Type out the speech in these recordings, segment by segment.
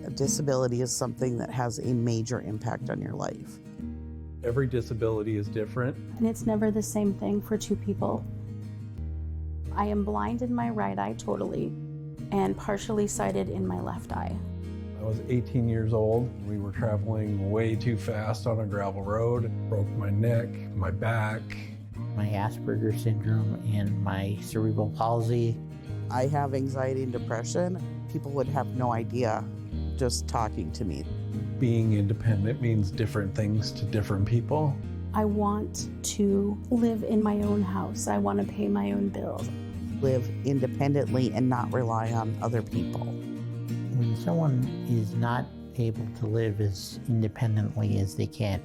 A disability is something that has a major impact on your life. Every disability is different. And it's never the same thing for two people. I am blind in my right eye totally and partially sighted in my left eye. I was 18 years old. We were traveling way too fast on a gravel road. Broke my neck, my back. My Asperger's syndrome and my cerebral palsy. I have anxiety and depression. People would have no idea just talking to me. Being independent means different things to different people. I want to live in my own house. I want to pay my own bills. Live independently and not rely on other people. When someone is not able to live as independently as they can,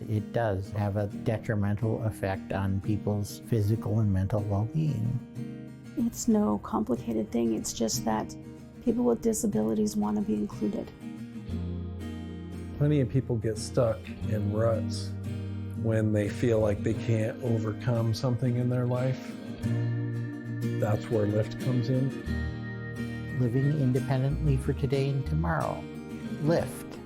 it does have a detrimental effect on people's physical and mental well-being. It's no complicated thing. It's just that people with disabilities want to be included. Plenty of people get stuck in ruts when they feel like they can't overcome something in their life. That's where Lyft comes in. Living independently for today and tomorrow. Lyft.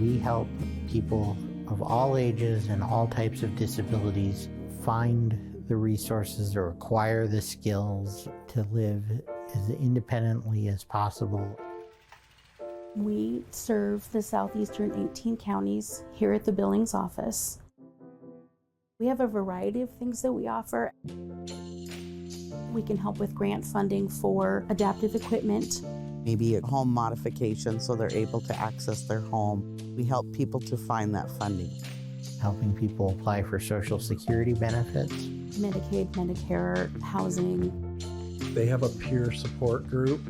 We help people of all ages and all types of disabilities find the resources or acquire the skills to live as independently as possible. We serve the southeastern 18 counties here at the Billings office. We have a variety of things that we offer. We can help with grant funding for adaptive equipment. Maybe a home modification so they're able to access their home. We help people to find that funding. Helping people apply for Social Security benefits. Medicaid, Medicare, housing. They have a peer support group.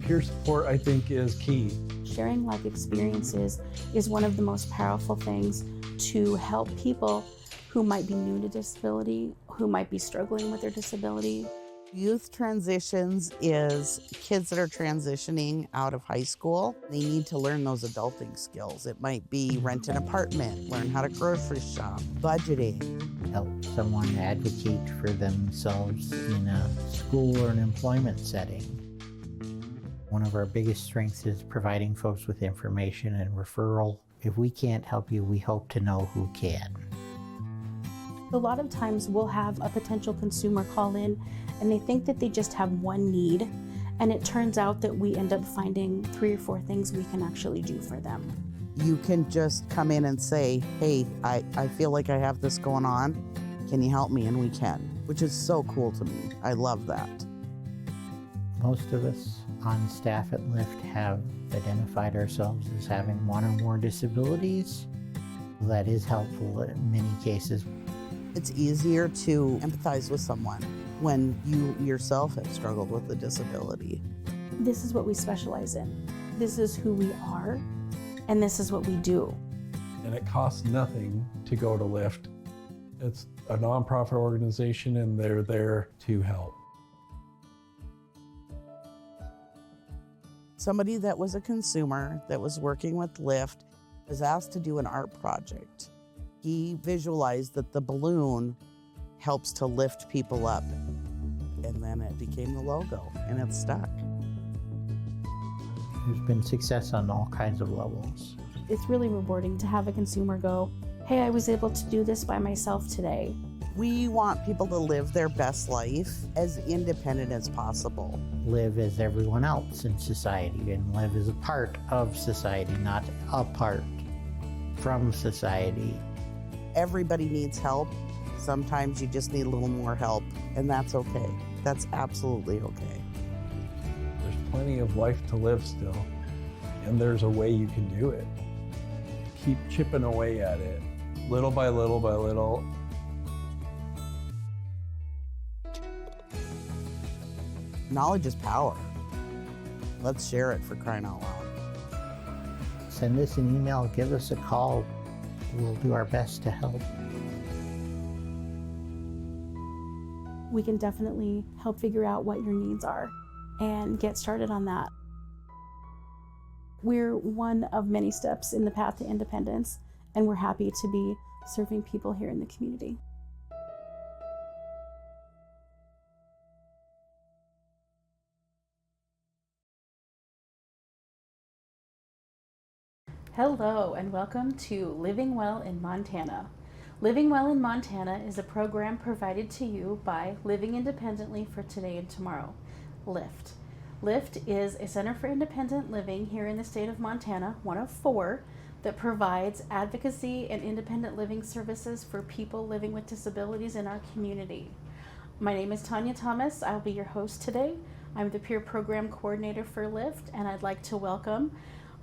Peer support, I think, is key. Sharing life experiences is one of the most powerful things to help people who might be new to disability, who might be struggling with their disability. Youth transitions is kids that are transitioning out of high school. They need to learn those adulting skills. It might be rent an apartment, learn how to grocery shop, budgeting. Help someone advocate for themselves in a school or an employment setting. One of our biggest strengths is providing folks with information and referral. If we can't help you, we hope to know who can. A lot of times we'll have a potential consumer call in and they think that they just have one need, and it turns out that we end up finding 3 or 4 things we can actually do for them. You can just come in and say, hey, I feel like I have this going on. Can you help me? And we can, which is so cool to me. I love that. Most of us on staff at Lyft have identified ourselves as having one or more disabilities. That is helpful in many cases. It's easier to empathize with someone when you yourself have struggled with a disability. This is what we specialize in. This is who we are, and this is what we do. And it costs nothing to go to Lyft. It's a nonprofit organization and they're there to help. Somebody that was a consumer that was working with Lyft was asked to do an art project. He visualized that the balloon helps to lift people up. And then it became the logo, and it's stuck. There's been success on all kinds of levels. It's really rewarding to have a consumer go, hey, I was able to do this by myself today. We want people to live their best life as independent as possible. Live as everyone else in society and live as a part of society, not apart from society. Everybody needs help. Sometimes you just need a little more help, and that's okay. That's absolutely okay. There's plenty of life to live still, and there's a way you can do it. Keep chipping away at it, little by little by little. Knowledge is power. Let's share it, for crying out loud. Send us an email, give us a call. We'll do our best to help. We can definitely help figure out what your needs are and get started on that. We're one of many steps in the path to independence, and we're happy to be serving people here in the community. Hello, and welcome to Living Well in Montana. Living Well in Montana is a program provided to you by Living Independently for Today and Tomorrow, LIFT. LIFT is a Center for Independent Living here in the state of Montana, one of 4, that provides advocacy and independent living services for people living with disabilities in our community. My name is Tanya Thomas. I'll be your host today. I'm the peer program coordinator for LIFT, and I'd like to welcome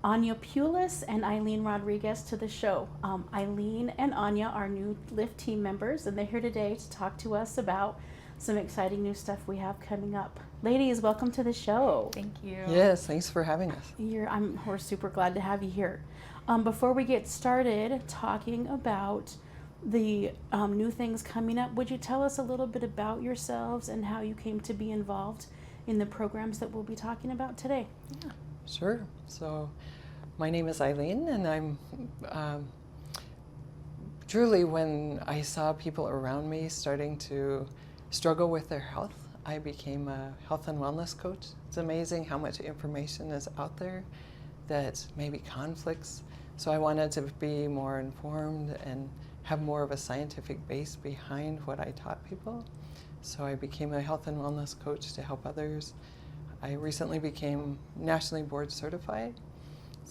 Anya Pulis and Eileen Rodriguez to the show. Eileen and Anya are new LIFT team members, and they're here today to talk to us about some exciting new stuff we have coming up. Ladies, welcome to the show. Thank you. Yes, thanks for having us. We're super glad to have you here. Before we get started talking about the new things coming up, would you tell us a little bit about yourselves and how you came to be involved in the programs that we'll be talking about today? Yeah, sure. So my name is Eileen, and I'm truly, when I saw people around me starting to struggle with their health, I became a health and wellness coach. It's amazing how much information is out there that maybe conflicts. So I wanted to be more informed and have more of a scientific base behind what I taught people. So I became a health and wellness coach to help others. I recently became nationally board certified.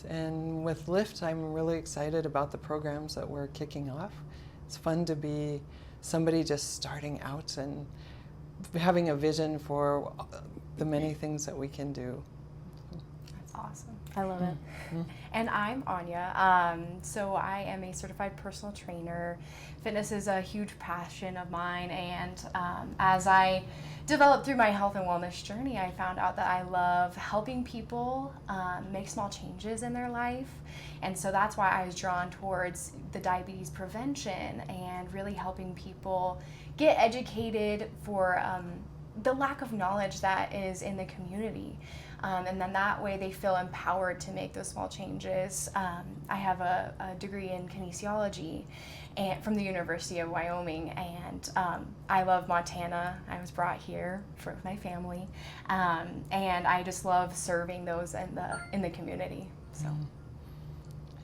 And with LIFT, I'm really excited about the programs that we're kicking off. It's fun to be somebody just starting out and having a vision for the many things that we can do. That's awesome. I love it. And I'm Anya. So I am a certified personal trainer. Fitness is a huge passion of mine, and as I developed through my health and wellness journey, I found out that I love helping people make small changes in their life. And so that's why I was drawn towards the diabetes prevention and really helping people get educated for the lack of knowledge that is in the community. And then that way they feel empowered to make those small changes. I have a degree in kinesiology and from the University of Wyoming, and I love Montana. I was brought here with my family, and I just love serving those in the community. So,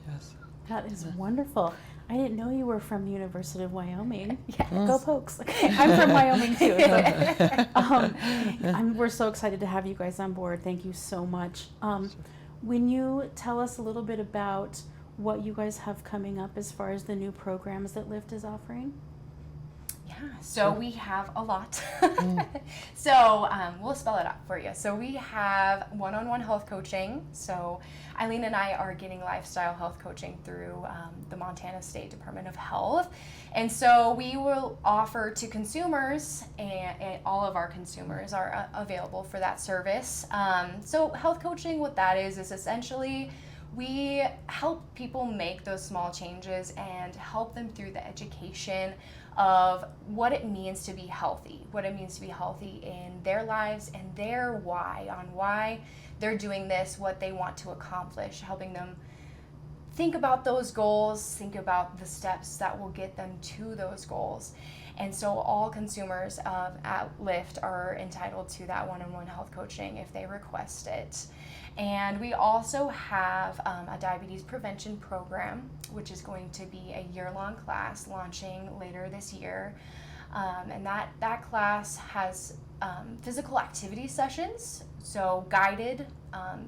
Yes. That is wonderful. I didn't know you were from the University of Wyoming. Yes. Go Pokes. I'm from Wyoming too. So, we're so excited to have you guys on board. Thank you so much. When you tell us a little bit about what you guys have coming up as far as the new programs that LIFT is offering? yeah, so we have a lot. So we'll spell it out for you. So we have one-on-one health coaching. So Eileen and I are getting lifestyle health coaching through the Montana State Department of Health. And so we will offer to consumers, and all of our consumers are available for that service. So health coaching, what that is essentially we help people make those small changes and help them through the education of what it means to be healthy, what it means to be healthy in their lives and their why, on why they're doing this, what they want to accomplish, helping them think about those goals, think about the steps that will get them to those goals. And so all consumers at LIFT are entitled to that one-on-one health coaching if they request it. And we also have a diabetes prevention program, which is going to be a year-long class launching later this year. And that class has physical activity sessions, so guided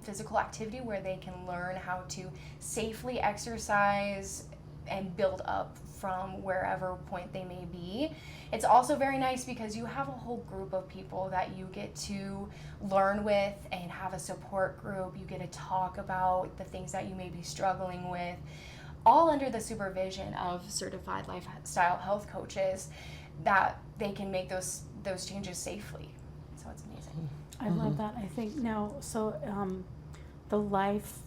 physical activity where they can learn how to safely exercise and build up from wherever point they may be. It's also very nice because you have a whole group of people that you get to learn with and have a support group. You get to talk about the things that you may be struggling with, all under the supervision of certified lifestyle health coaches, that they can make those changes safely. So it's amazing. I love that. I think now, so the life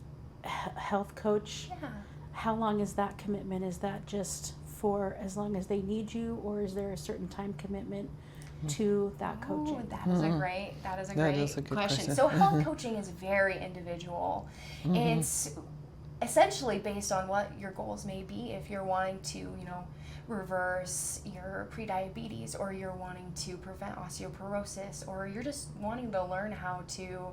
health coach, Yeah. how long is that commitment? Is that just for as long as they need you, or is there a certain time commitment to that coaching? Ooh, that is a great good question. So health coaching is very individual. It's essentially based on what your goals may be. If you're wanting to, reverse your prediabetes, or you're wanting to prevent osteoporosis, or you're just wanting to learn how to,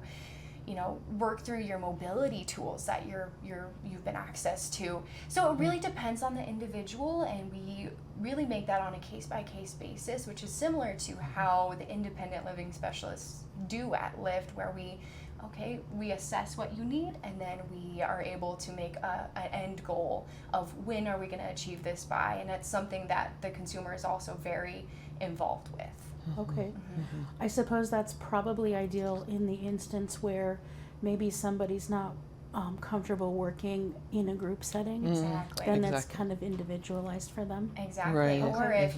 work through your mobility tools that you've been access to. So it really depends on the individual, and we really make that on a case-by-case basis, which is similar to how the independent living specialists do at Lyft, where we assess what you need, and then we are able to make an end goal of when are we going to achieve this by, and it's something that the consumer is also very involved with. Okay. I suppose that's probably ideal in the instance where maybe somebody's not comfortable working in a group setting. Exactly. Then that's Exactly. kind of individualized for them. Exactly. Right. Or if,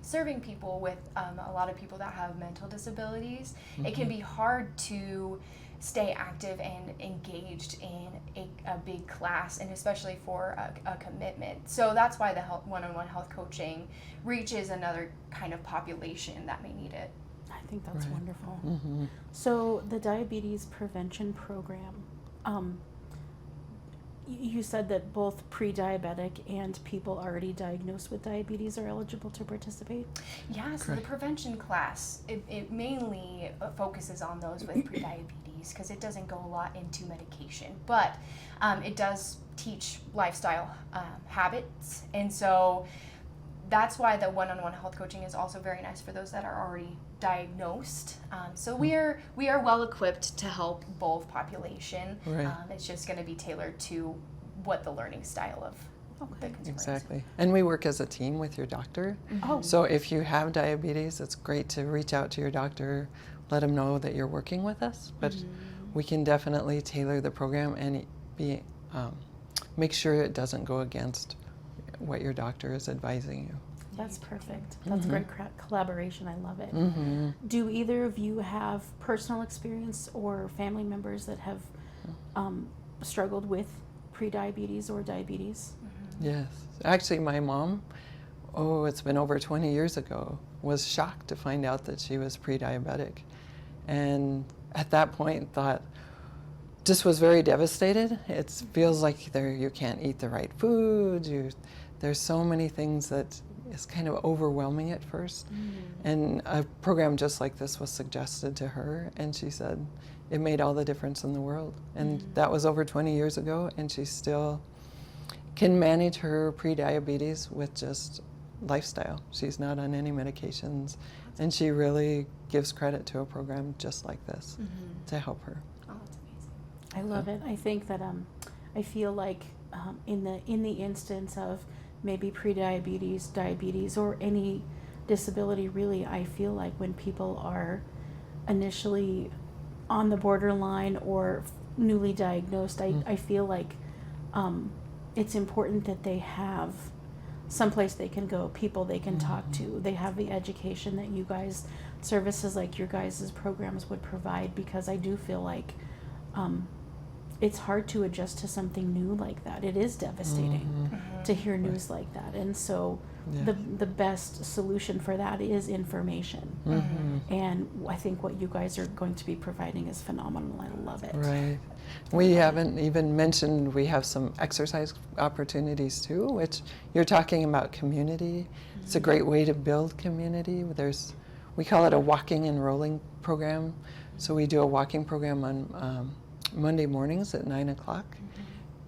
serving people with a lot of people that have mental disabilities, it can be hard to stay active and engaged in a big class, and especially for a commitment. So that's why the one-on-one health coaching reaches another kind of population that may need it. I think that's Right. wonderful. Mm-hmm. So the diabetes prevention program, you said that both pre-diabetic and people already diagnosed with diabetes are eligible to participate? Yeah, so Correct. the prevention class, it mainly focuses on those with prediabetes because it doesn't go a lot into medication, but it does teach lifestyle habits, and so that's why the one-on-one health coaching is also very nice for those that are already diagnosed. So we are well equipped to help both population. Right. It's just going to be tailored to what the learning style of the consumer is. Exactly. And we work as a team with your doctor. Oh, So if you have diabetes, it's great to reach out to your doctor, let them know that you're working with us. But we can definitely tailor the program and make sure it doesn't go against what your doctor is advising you. that's perfect. That's great collaboration. I love it. Mm-hmm. Do either of you have personal experience or family members that have struggled with prediabetes or diabetes? Yes. Actually, my mom, it's been over 20 years ago, was shocked to find out that she was pre-diabetic. And at that point thought, just was very devastated. It feels like you can't eat the right food. There's so many things that is kind of overwhelming at first. And a program just like this was suggested to her, and she said it made all the difference in the world. And that was over 20 years ago, and she still can manage her pre-diabetes with just lifestyle. She's not on any medications, and she really gives credit to a program just like this to help her. Oh, that's amazing. I love it. I think that I feel like in the instance of maybe pre-diabetes, diabetes, or any disability, really, I feel like when people are initially on the borderline or newly diagnosed, I feel like it's important that they have someplace they can go, people they can talk to. They have the education that you guys, services like your guys' programs would provide, because I do feel like it's hard to adjust to something new like that. It is devastating to hear news like that. And so Yeah. the best solution for that is information. And I think what you guys are going to be providing is phenomenal. I love it. Right. We haven't even mentioned we have some exercise opportunities too, which you're talking about community. It's a great way to build community. We call it a walking and rolling program. So we do a walking program on Monday mornings at 9 o'clock.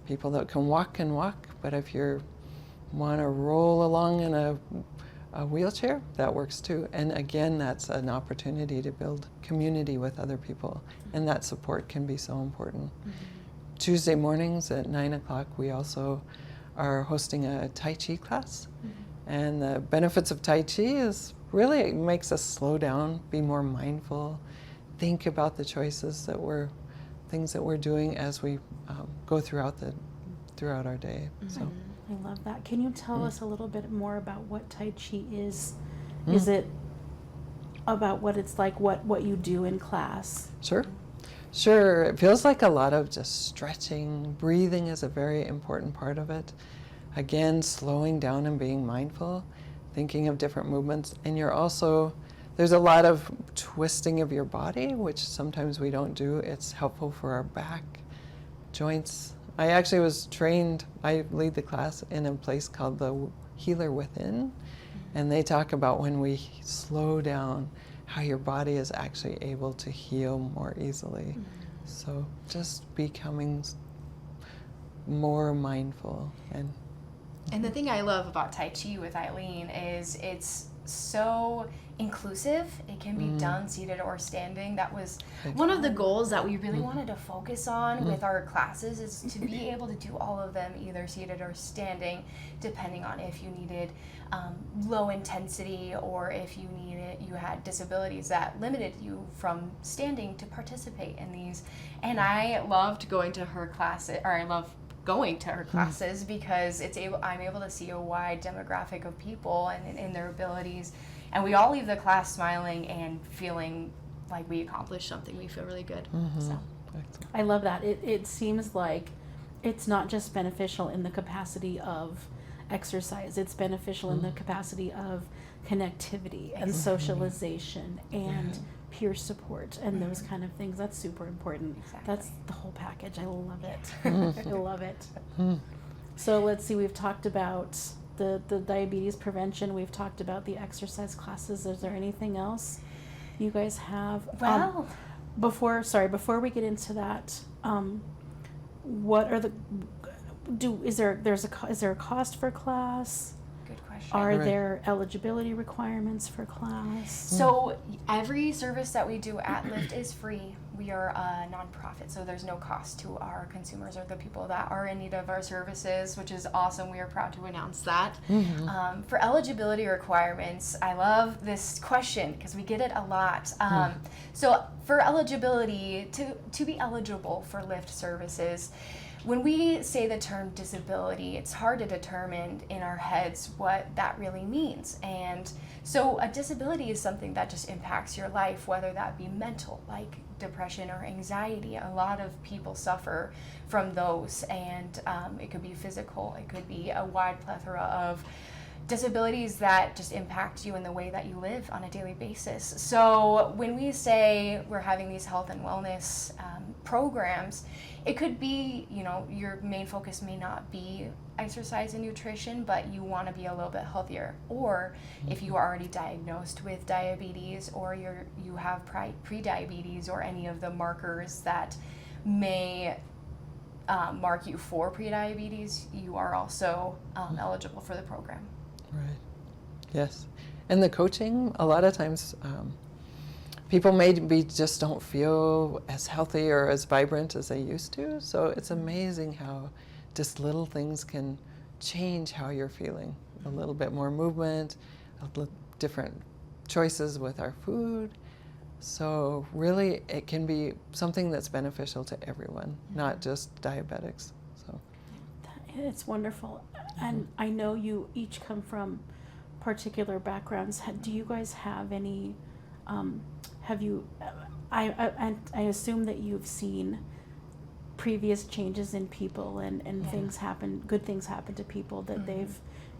People that can walk, but if you want to roll along in a wheelchair, that works too. And again, that's an opportunity to build community with other people, and that support can be so important. Tuesday mornings at 9 o'clock, we also are hosting a Tai Chi class. And the benefits of Tai Chi is really it makes us slow down, be more mindful, think about the things that we're doing as we go throughout our day. So. I love that. Can you tell us a little bit more about what Tai Chi is? Is it about what it's like, what you do in class? Sure. It feels like a lot of just stretching. Breathing is a very important part of it. Again, slowing down and being mindful, thinking of different movements. And there's a lot of twisting of your body, which sometimes we don't do. It's helpful for our back, joints. I actually was trained, I lead the class in a place called the Healer Within, and they talk about when we slow down, how your body is actually able to heal more easily. So just becoming more mindful. And the thing I love about Tai Chi with Eileen is it's so inclusive. It can be done seated or standing. That was one of the goals that we really wanted to focus on with our classes, is to be able to do all of them either seated or standing, depending on if you needed low intensity or if you had disabilities that limited you from standing to participate in these. And I loved going to her classes, or I love going to her classes because I'm able to see a wide demographic of people and in their abilities, and we all leave the class smiling and feeling like we accomplished something. We feel really good. So I love that. It seems like it's not just beneficial in the capacity of exercise, it's beneficial in the capacity of connectivity and socialization and peer support and those kind of things. That's super important. Exactly. That's the whole package. I love it. I love it. So let's see, we've talked about the diabetes prevention, we've talked about the exercise classes. Is there anything else you guys have? Well, Before we get into that, what are the is there a cost for class? good question. Are there eligibility requirements for class? So every service that we do at Lyft is free. We are a nonprofit, so there's no cost to our consumers or the people that are in need of our services, which is awesome. We are proud to announce that. For eligibility requirements, I love this question because we get it a lot. So for eligibility, to be eligible for Lyft services, when we say the term disability, it's hard to determine in our heads what that really means. And so a disability is something that just impacts your life, whether that be mental, like depression or anxiety. A lot of people suffer from those, and it could be physical, it could be a wide plethora of disabilities that just impact you in the way that you live on a daily basis. So when we say we're having these health and wellness programs, it could be, your main focus may not be exercise and nutrition, but you want to be a little bit healthier. Or if you are already diagnosed with diabetes, or you have pre-diabetes, or any of the markers that may mark you for pre-diabetes, you are also eligible for the program. Right. Yes. And the coaching, a lot of times people maybe just don't feel as healthy or as vibrant as they used to. So it's amazing how just little things can change how you're feeling. A little bit more movement, different choices with our food. So really it can be something that's beneficial to everyone, not just diabetics. So It's wonderful. And I know you each come from particular backgrounds. Do you guys have any, I assume that you've seen previous changes in people and things happen, good things happen to people that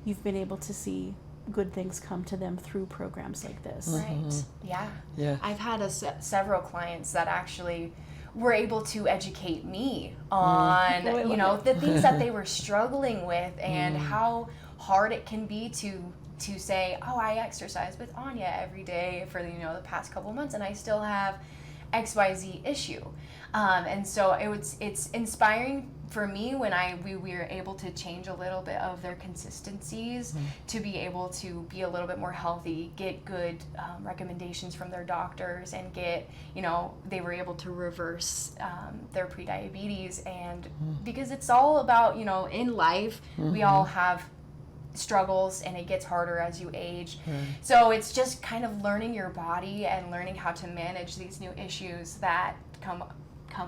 you've been able to see good things come to them through programs like this. Right. Yeah. yeah. I've had several clients that actually were able to educate me on, the things that they were struggling with and how hard it can be to say, oh, I exercise with Anya every day for the past couple months and I still have XYZ issue. And so it's inspiring for me when we were able to change a little bit of their consistencies to be able to be a little bit more healthy, get good recommendations from their doctors, and get, they were able to reverse their prediabetes. And because it's all about, in life, we all have struggles and it gets harder as you age. So it's just kind of learning your body and learning how to manage these new issues that come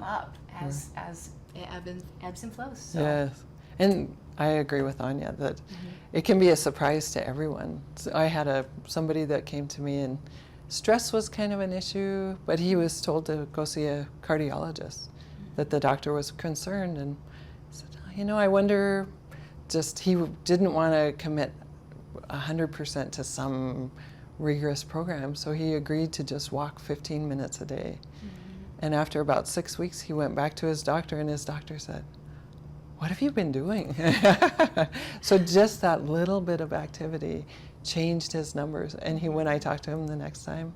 up as it ebbs and flows. So. Yes, and I agree with Anya that it can be a surprise to everyone. So I had somebody that came to me and stress was kind of an issue, but he was told to go see a cardiologist, that the doctor was concerned, and said, I wonder, he didn't want to commit 100% to some rigorous program, so he agreed to just walk 15 minutes a day. And after about 6 weeks, he went back to his doctor, and his doctor said, "What have you been doing?" So just that little bit of activity changed his numbers. And when I talked to him the next time,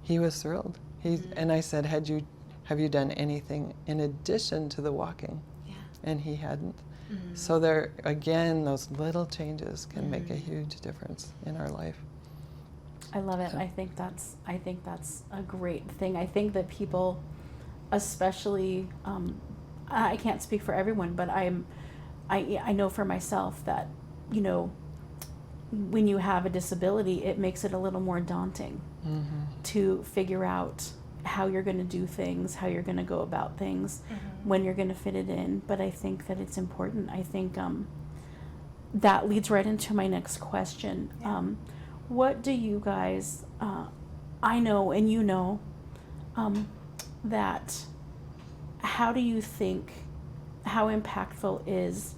he was thrilled. And I said, have you done anything in addition to the walking? Yeah. And he hadn't. Mm-hmm. So there, again, those little changes can make a huge difference in our life. I love it. I think that's a great thing. I think that people, especially, I can't speak for everyone, but I know for myself that, you know, when you have a disability, it makes it a little more daunting to figure out how you're going to do things, how you're going to go about things, when you're going to fit it in. But I think that it's important. I think that leads right into my next question. What do you guys, I know and you know, that how do you think, how impactful is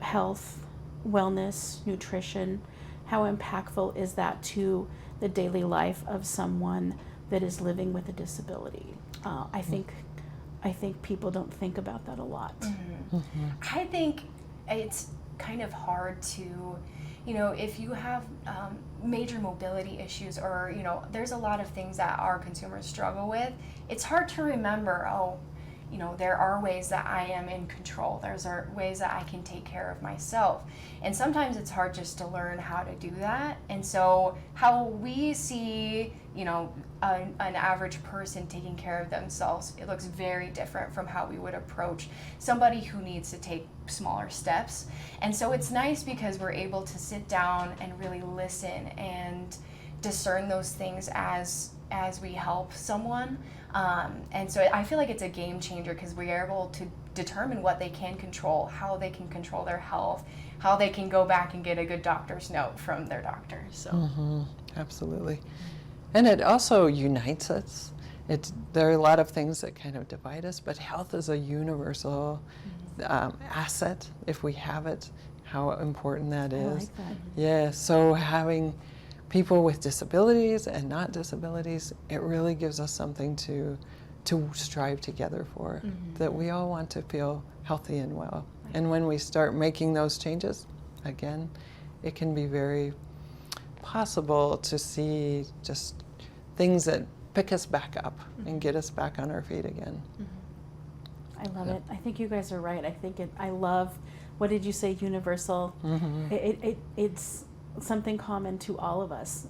health, wellness, nutrition, how impactful is that to the daily life of someone that is living with a disability? I think people don't think about that a lot. I think it's kind of hard to, you know, if you have major mobility issues, or, you know, there's a lot of things that our consumers struggle with, it's hard to remember, oh, you know, there are ways that I am in control. There's ways that I can take care of myself. And sometimes it's hard just to learn how to do that. And so how we see, you know, an average person taking care of themselves, it looks very different from how we would approach somebody who needs to take smaller steps. And so it's nice because we're able to sit down and really listen and discern those things as we help someone. And so I feel like it's a game changer because we are able to determine what they can control, how they can control their health, how they can go back and get a good doctor's note from their doctor. So Absolutely. And it also unites us. There are a lot of things that kind of divide us, but health is a universal asset if we have it, how important that is. I like that. Yeah, so having people with disabilities and not disabilities, it really gives us something to strive together for, that we all want to feel healthy and well. And when we start making those changes, again, it can be very possible to see just things that pick us back up and get us back on our feet again. I love it. I think you guys are right. I love, what did you say, universal? It's something common to all of us,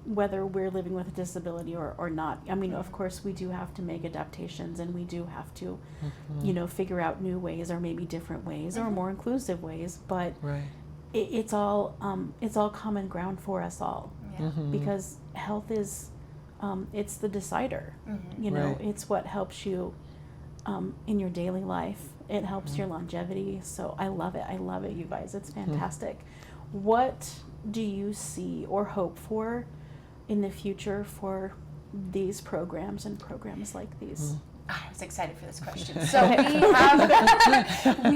whether we're living with a disability or not. I mean, of course, we do have to make adaptations, and we do have to, you know, figure out new ways, or maybe different ways, or more inclusive ways. But it's all common ground for us all, because health is, it's the decider. You know, it's what helps you in your daily life. It helps your longevity. So I love it. I love it, you guys. It's fantastic. What do you see or hope for in the future for these programs and programs like these? I was excited for this question. So we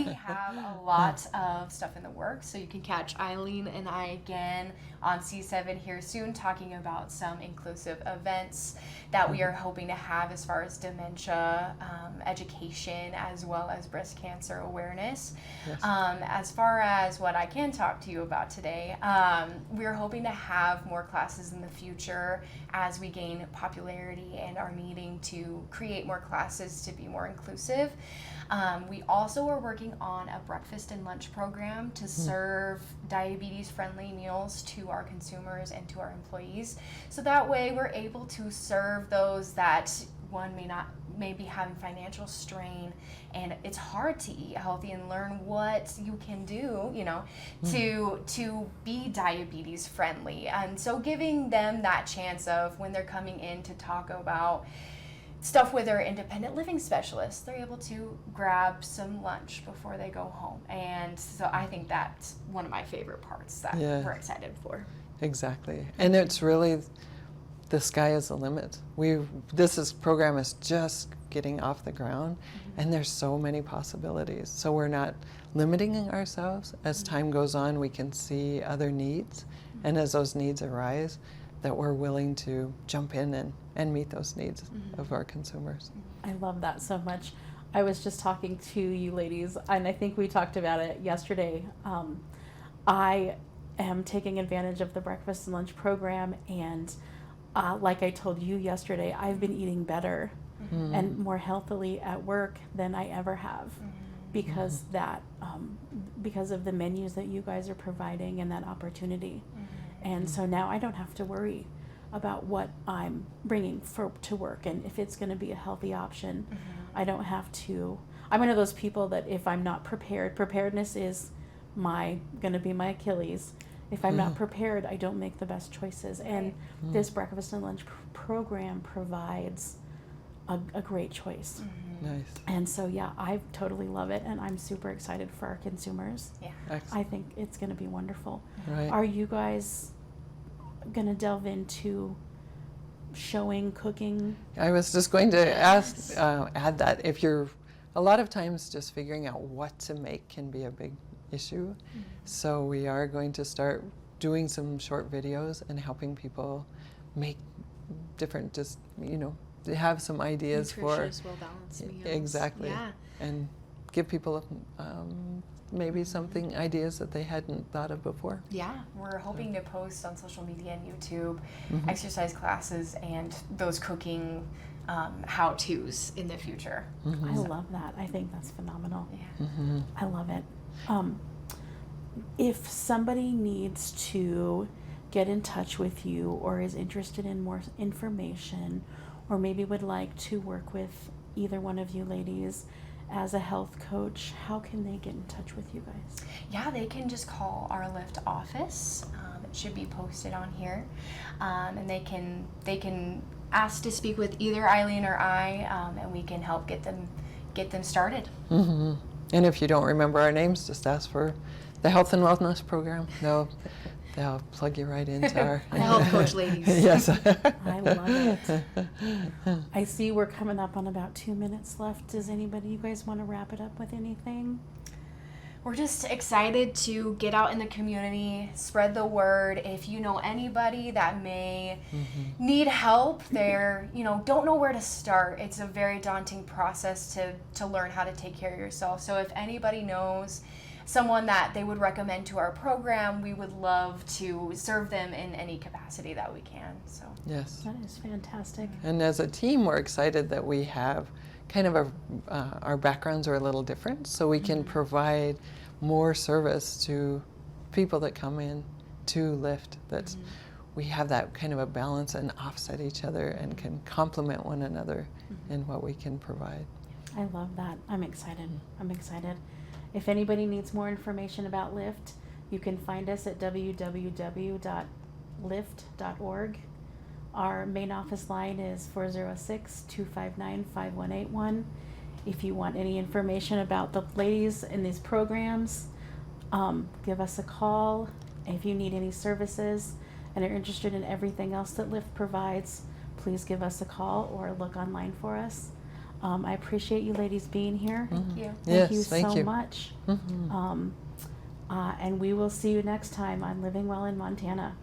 have a lot of stuff in the works. So you can catch Eileen and I again on C7 here soon, talking about some inclusive events that we are hoping to have as far as dementia education, as well as breast cancer awareness. As far as what I can talk to you about today, we're hoping to have more classes in the future as we gain popularity and are needing to create more classes to be more inclusive. We also are working on a breakfast and lunch program to serve diabetes-friendly meals to our consumers and to our employees. So that way we're able to serve those that may be having financial strain, and it's hard to eat healthy and learn what you can do, you know, to be diabetes friendly. And so giving them that chance of, when they're coming in to talk about stuff with their independent living specialist, they're able to grab some lunch before they go home. And so I think that's one of my favorite parts that we're excited for. Exactly. And it's really, the sky is the limit. This program is just getting off the ground, and there's so many possibilities. So we're not limiting ourselves. As time goes on, we can see other needs, and as those needs arise, that we're willing to jump in and meet those needs of our consumers. I love that so much. I was just talking to you ladies, and I think we talked about it yesterday. I am taking advantage of the breakfast and lunch program, and like I told you yesterday, I've been eating better and more healthily at work than I ever have, because that because of the menus that you guys are providing and that opportunity. And so now I don't have to worry about what I'm bringing to work and if it's going to be a healthy option. I don't have to. I'm one of those people that if I'm not prepared, preparedness is going to be my Achilles. If I'm not prepared, I don't make the best choices. And this breakfast and lunch program provides a great choice. Nice. And so, yeah, I totally love it, and I'm super excited for our consumers. Yeah. Excellent. I think it's going to be wonderful. Right. Are you guys going to delve into showing cooking? I was just going to add that if you're, a lot of times just figuring out what to make can be a big issue. So we are going to start doing some short videos and helping people make different, just, they have some ideas nutritious, well-balanced meals. Exactly. Yeah. And give people maybe something, ideas that they hadn't thought of before. Yeah, we're hoping to post on social media and YouTube exercise classes and those cooking how-tos in the future. I love that. I think that's phenomenal. Yeah. I love it. If somebody needs to get in touch with you or is interested in more information, or maybe would like to work with either one of you ladies as a health coach, how can they get in touch with you guys? Yeah, they can just call our Lyft office. It should be posted on here, and they can ask to speak with either Eileen or I, and we can help get them started. And if you don't remember our names, just ask for the Health and Wellness Program. They'll plug you right into our The health coach ladies. Yes. I love it. I see we're coming up on about 2 minutes left. Does anybody, you guys want to wrap it up with anything? We're just excited to get out in the community, spread the word. If you know anybody that may need help, they're, don't know where to start. It's a very daunting process to learn how to take care of yourself. So if anybody knows someone that they would recommend to our program, we would love to serve them in any capacity that we can. So Yes. That is fantastic. And as a team, we're excited that we have kind of our backgrounds are a little different, so we can provide more service to people that come in to Lyft. That's we have that kind of a balance and offset each other and can complement one another in what we can provide. I love that. I'm excited. I'm excited. If anybody needs more information about Lyft, you can find us at www.lyft.org. Our main office line is 406-259-5181. If you want any information about the ladies in these programs, give us a call. If you need any services and are interested in everything else that Lyft provides, please give us a call or look online for us. I appreciate you ladies being here. thank you. Thank you Yes, thank so you. much. And we will see you next time on Living Well in Montana.